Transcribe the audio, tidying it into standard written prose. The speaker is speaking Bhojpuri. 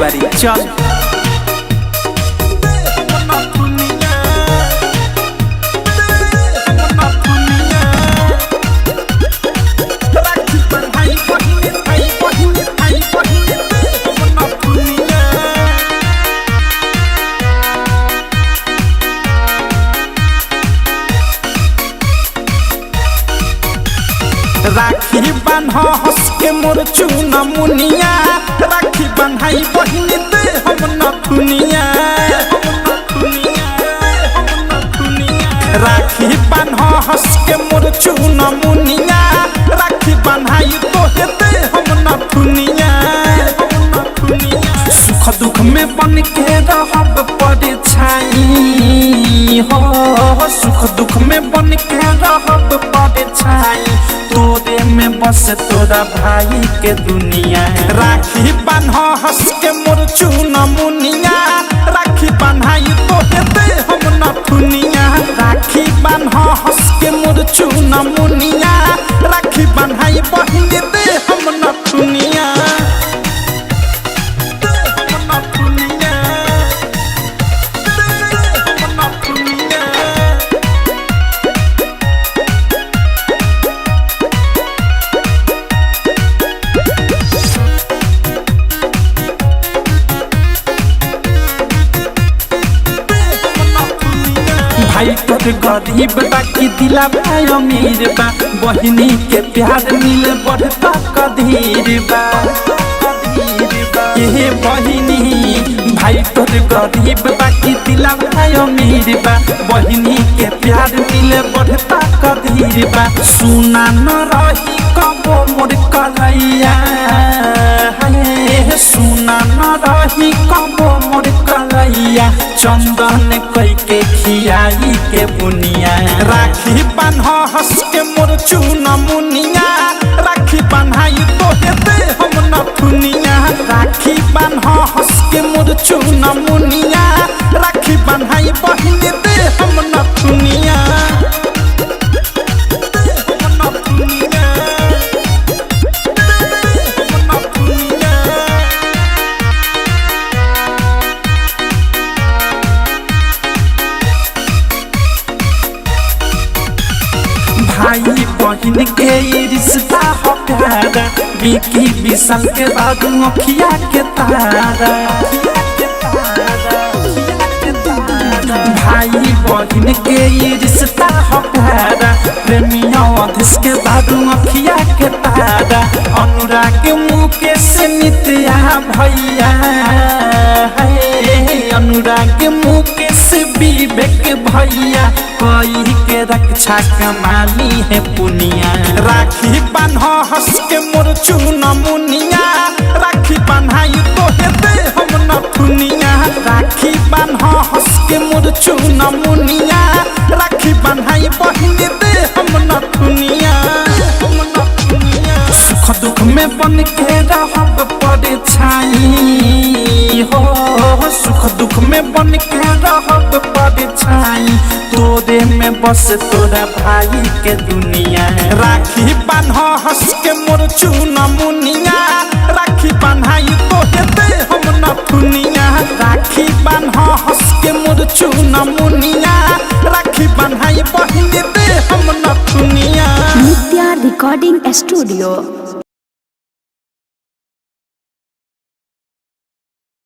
बारी चल राखी बान्ह हंस के मोर चूना मुनिया राखी बन्हाई बहिन दे हम नथुनिया राखी बान्ह हंस के मोर चूना मुनिया राखी बन्हाई तोहे दे हम नथुनिया सुख दुख में बन के रहब पड़े छाई हो सुख दुख में बन के रहब पड़े छाई तोरे में बस तोरा भाई के दुनिया राखी बान्ह हंस के मोर चूना मुनिया राखी बन्हाई तोहे दे हम नथुनिया राखी बान्ह हंस के मोर चूना मुनिया राखी बन्हाई बहिन दे हम नथुनिया भाई तोर गरीब बाकी दिला भाई अमीर बा बहिनी के प्यार मिले बढ़ता कदीर बा ये बहिनी भाई तोर गरीब बाकी दिला भाई अमीर बा बहिनी के प्यार मिले बढ़ता कदीर बा सुना न रही कबो मोर कलैया सुना न रही कबो मोर कलैया चंदन कई के खियाई के बुनिया राखी बान्ह हंस के मोर चूना मुनिया राखी बन्हाई तोहे दे हम नथुनिया राखी बान्ह हंस के मोर चूना मुनिया राखी बन्हाई बहिन दे हम नथुनिया भाई बहिन के रिश्ता हो प्यारा बिकी विशाल के बाद अखिया के तारा भाई बहिन के रिश्ता हो प्यारा प्रेमियों अधीश के बाद अखिया के तारा अनुराग मुकेश नित्या भैया अनुराग मुकेश विवेक भैया कोई के रक्षा कमाली है पुनिया राखी बान्ह हंस के मोर चूना मुनिया राखी बन्हाई तोहे दे हम नथुनिया राखी बान्ह हंस के मोर चूना मुनिया राखी बन्हाई बहिन दे हम नथुनिया सुख दुख में बन के रहब पड़े छाई हो सुख दुख में बन के रहब पड़े छाई तोरे में बस तोरा भाई के दुनिया राखी बान्ह हंस के मोर चूना मुनिया राखी बन्हाई तोहे दे हम नथुनिया राखी बान्ह हंस के मोर चूना मुनिया राखी बन्हाई बहिन दे हम नथुनिया नित्या रिकॉर्डिंग स्टूडियो।